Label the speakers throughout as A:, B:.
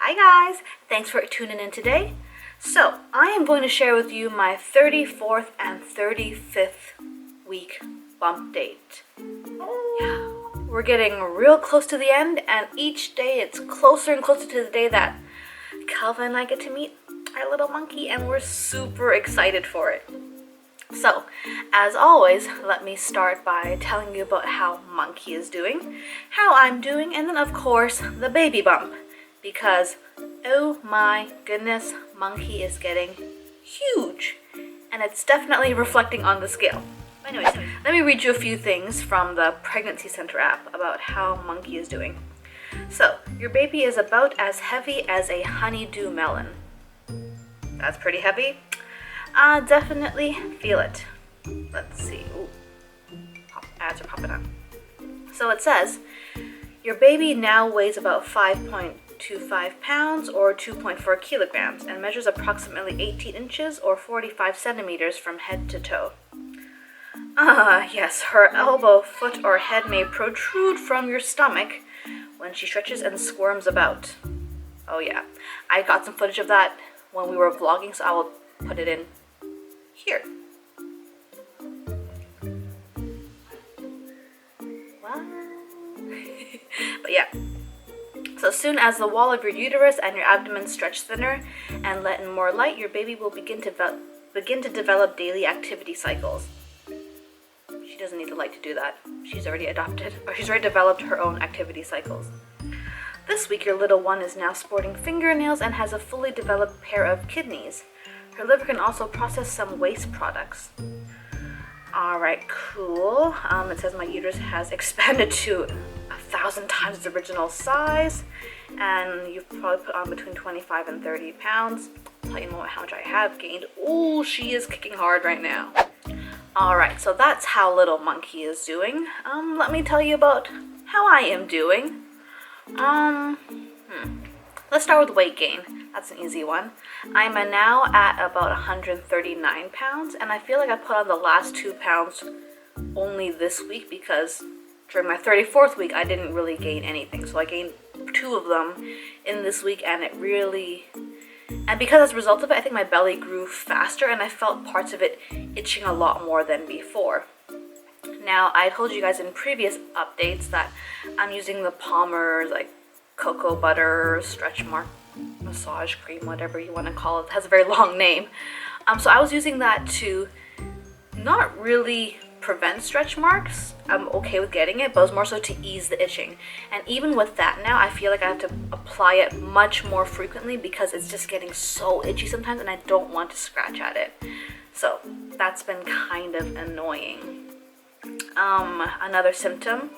A: Hi guys, thanks for tuning in today. So I am going to share with you my 34th and 35th week bump date. Yeah, we're getting real close to the end, and each day it's closer and closer to the day that Calvin and I get to meet our little monkey, and we're super excited for it. So, as always, let me start by telling you about how Monkey is doing, how I'm doing, and then of course, the baby bump. Because, oh my goodness, Monkey is getting huge. And it's definitely reflecting on the scale. Anyways, let me read you a few things from the Pregnancy Center app about how Monkey is doing. So, your baby is about as heavy as a honeydew melon. That's pretty heavy. Definitely feel it. Let's see. Ooh. Ads are popping up. So it says, your baby now weighs about 5.25 pounds or 2.4 kilograms and measures approximately 18 inches or 45 centimeters from head to toe. Yes, her elbow, foot, or head may protrude from your stomach when she stretches and squirms about. Oh yeah, I got some footage of that when we were vlogging, so I will put it in here. What? But yeah. So as soon as the wall of your uterus and your abdomen stretch thinner and let in more light, your baby will begin to develop daily activity cycles. She doesn't need the light to do that. She's already developed her own activity cycles. This week, your little one is now sporting fingernails and has a fully developed pair of kidneys. Her liver can also process some waste products. Alright, cool. It says my uterus has expanded to 1,000 times its original size, and you've probably put on between 25 and 30 pounds. I'll tell you more how much I have gained. Ooh, she is kicking hard right now. Alright, so that's how little Monkey is doing. Let me tell you about how I am doing. Let's start with weight gain. That's an easy one. I'm now at about 139 pounds, and I feel like I put on the last 2 pounds only this week because during my 34th week, I didn't really gain anything. So I gained 2 of them in this week, and because as a result of it, I think my belly grew faster, and I felt parts of it itching a lot more than before. Now, I told you guys in previous updates that I'm using the Palmer's cocoa butter stretch mark massage cream, whatever you want to call it. It has a very long name. So I was using that to not really prevent stretch marks. I'm okay with getting it, but it was more so to ease the itching. And even with that now, I feel like I have to apply it much more frequently because it's just getting so itchy sometimes, and I don't want to scratch at it. So that's been kind of annoying. Another symptom,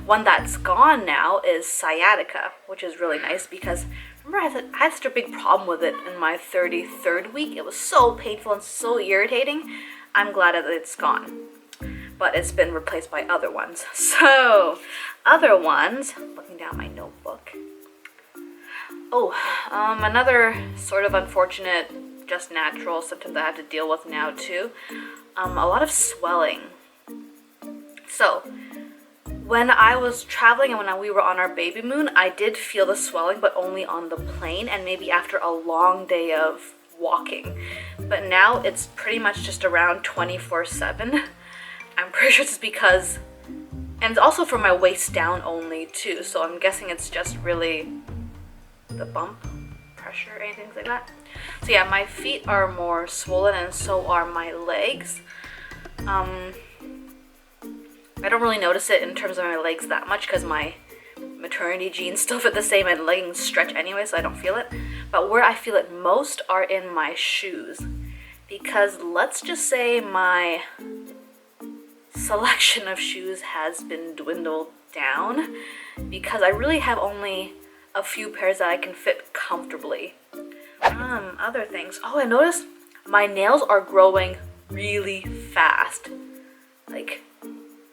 A: one that's gone now, is sciatica, which is really nice because remember I had such a big problem with it in my 33rd week. It was so painful and so irritating. I'm glad that it's gone, but it's been replaced by other ones. So other ones, looking down my notebook. Another sort of unfortunate, just natural symptom that I have to deal with now too. A lot of swelling. So, when I was traveling and when we were on our baby moon, I did feel the swelling, but only on the plane and maybe after a long day of walking. But now it's pretty much just around 24/7. I'm pretty sure it's because, and it's also from my waist down only too, so I'm guessing it's just really the bump, pressure, anything like that. So yeah, my feet are more swollen and so are my legs. I don't really notice it in terms of my legs that much because my maternity jeans still fit the same and leggings stretch anyway, so I don't feel it. But where I feel it most are in my shoes, because let's just say my selection of shoes has been dwindled down because I really have only a few pairs that I can fit comfortably. Other things. I noticed my nails are growing really fast.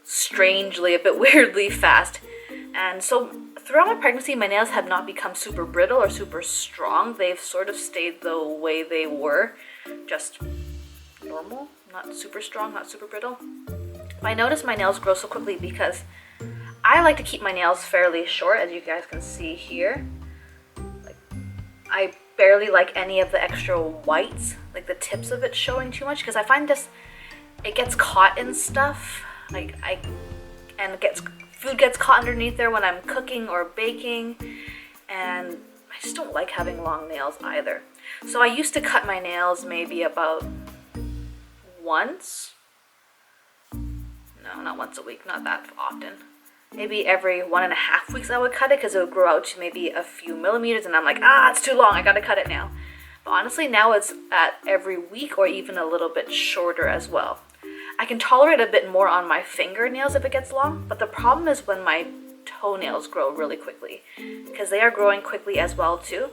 A: Strangely, a bit weirdly fast. And so throughout my pregnancy, my nails have not become super brittle or super strong. They've sort of stayed the way they were, just normal, not super strong, not super brittle. But I noticed my nails grow so quickly because I like to keep my nails fairly short, as you guys can see here. I barely like any of the extra whites, like the tips of it showing too much, because I find it gets caught in stuff, and food gets caught underneath there when I'm cooking or baking, and I just don't like having long nails either. So I used to cut my nails maybe about once. No, not once a week, not that often. Maybe every 1.5 weeks I would cut it, because it would grow out to maybe a few millimeters, and I'm like, it's too long, I gotta cut it now. But honestly, now it's at every week or even a little bit shorter as well. I can tolerate a bit more on my fingernails if it gets long, but the problem is when my toenails grow really quickly, because they are growing quickly as well too.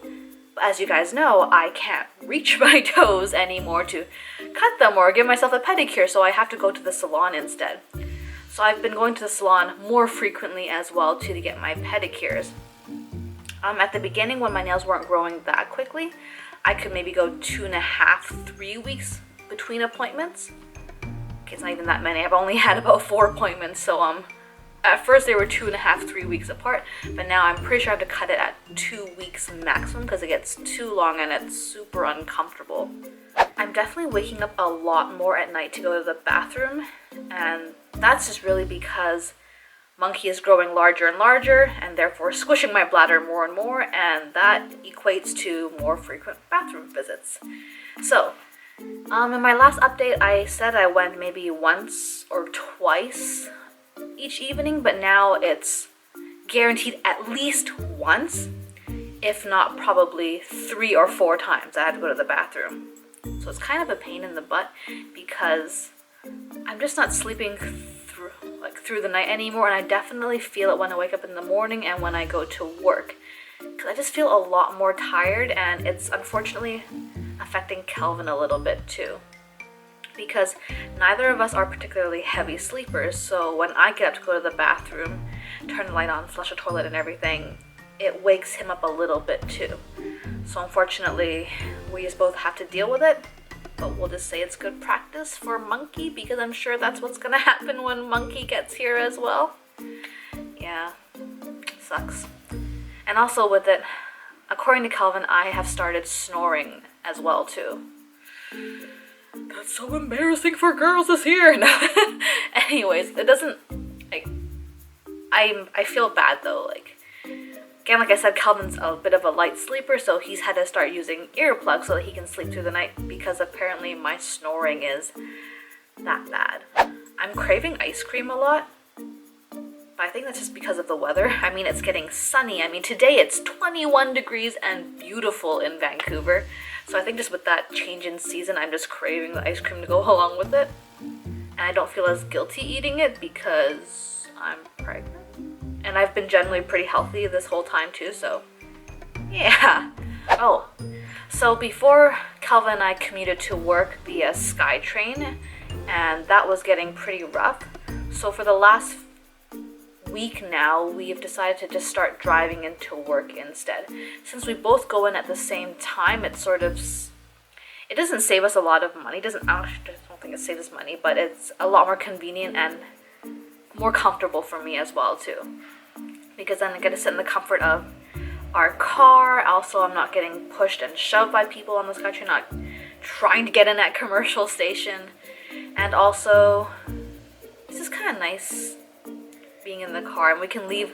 A: But as you guys know, I can't reach my toes anymore to cut them or give myself a pedicure, so I have to go to the salon instead. So I've been going to the salon more frequently as well too to get my pedicures. At the beginning, when my nails weren't growing that quickly, I could maybe go 2.5, 3 weeks between appointments. Okay, it's not even that many. I've only had about 4 appointments, so at first they were 2.5, 3 weeks apart, but now I'm pretty sure I have to cut it at 2 weeks maximum, because it gets too long and it's super uncomfortable. I'm definitely waking up a lot more at night to go to the bathroom, and that's just really because Monkey is growing larger and larger, and therefore squishing my bladder more and more, and that equates to more frequent bathroom visits. So, in my last update, I said I went maybe once or twice each evening, but now it's guaranteed at least once, if not probably 3 or 4 times I had to go to the bathroom. So it's kind of a pain in the butt, because I'm just not sleeping through the night anymore, and I definitely feel it when I wake up in the morning and when I go to work, because I just feel a lot more tired, and it's unfortunately affecting Kelvin a little bit too, because neither of us are particularly heavy sleepers. So when I get up to go to the bathroom, turn the light on, flush the toilet and everything, it wakes him up a little bit too. So unfortunately, we just both have to deal with it. But we'll just say it's good practice for Monkey, because I'm sure that's what's gonna happen when Monkey gets here as well. Yeah, sucks. And also with it, according to Kelvin, I have started snoring as well too. That's so embarrassing for girls this year. No. Anyways, it doesn't, like, I feel bad though, again, like I said, Calvin's a bit of a light sleeper, so he's had to start using earplugs so that he can sleep through the night, because apparently my snoring is that bad. I'm craving ice cream a lot, but I think that's just because of the weather. I mean, it's getting sunny. I mean, today it's 21 degrees and beautiful in Vancouver, so I think just with that change in season, I'm just craving the ice cream to go along with it. And I don't feel as guilty eating it because I'm pregnant. And I've been generally pretty healthy this whole time too, so yeah. Oh, so before Kelvin and I commuted to work via SkyTrain, and that was getting pretty rough. So for the last week now, we've decided to just start driving into work instead. Since we both go in at the same time, it doesn't save us a lot of money. I don't think it saves us money, but it's a lot more convenient and more comfortable for me as well too, because then I get to sit in the comfort of our car. Also, I'm not getting pushed and shoved by people on the SkyTrain, not trying to get in that commercial station. And also, it's just kind of nice being in the car, and we can leave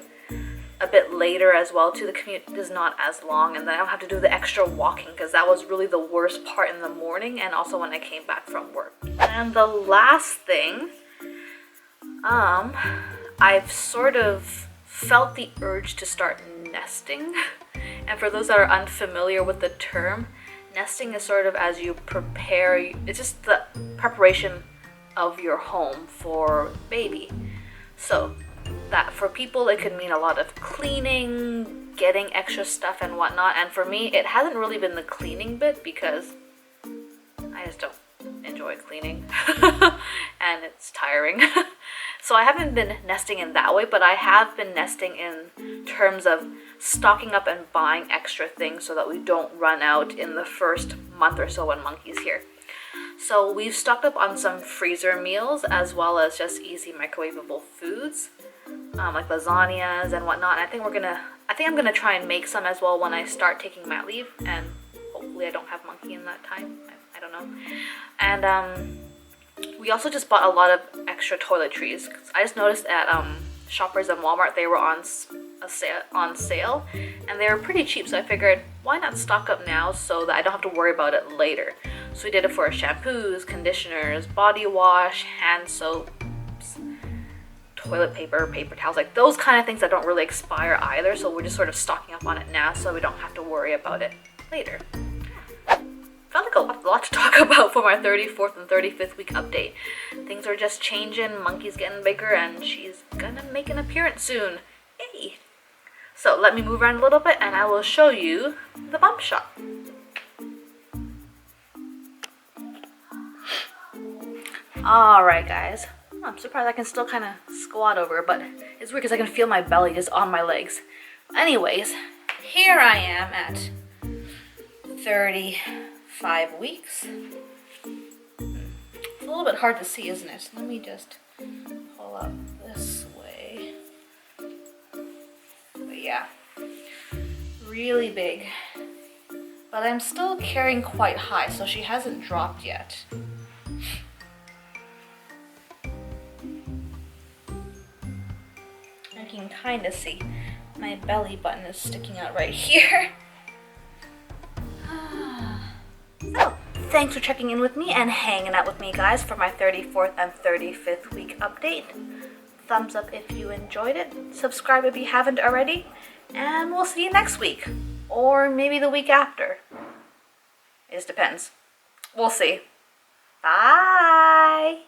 A: a bit later as well too. The commute is not as long, and then I don't have to do the extra walking, because that was really the worst part in the morning, and also when I came back from work. And the last thing, I've sort of felt the urge to start nesting. And for those that are unfamiliar with the term, nesting is sort of as you prepare, it's just the preparation of your home for baby. So that for people, it could mean a lot of cleaning, getting extra stuff and whatnot. And for me, it hasn't really been the cleaning bit, because I just don't enjoy cleaning and it's tiring. So I haven't been nesting in that way, but I have been nesting in terms of stocking up and buying extra things so that we don't run out in the first month or so when Monkey's here. So we've stocked up on some freezer meals, as well as just easy microwavable foods, like lasagnas and whatnot. And I think we're gonna I think I'm gonna try and make some as well when I start taking mat leave, and hopefully I don't have monkey in that time. I don't know. And we also just bought a lot of extra toiletries. I just noticed at Shoppers and Walmart they were on sale, and they were pretty cheap. So I figured, why not stock up now so that I don't have to worry about it later. So we did it for shampoos, conditioners, body wash, hand soaps, toilet paper, paper towels, like those kind of things that don't really expire either. So we're just sort of stocking up on it now so we don't have to worry about it later. Felt like a lot to talk about for my 34th and 35th week update. Things are just changing, Monkey's getting bigger, and she's gonna make an appearance soon. Yay! So let me move around a little bit and I will show you the bump shot. Alright guys, I'm surprised I can still kind of squat over, but it's weird because I can feel my belly just on my legs. Anyways, here I am at 35 weeks. It's a little bit hard to see, isn't it? Let me just pull up this way. But yeah, really big. But I'm still carrying quite high, so she hasn't dropped yet. You can kind of see my belly button is sticking out right here. So, thanks for checking in with me and hanging out with me, guys, for my 34th and 35th week update. Thumbs up if you enjoyed it. Subscribe if you haven't already. And we'll see you next week. Or maybe the week after. It just depends. We'll see. Bye!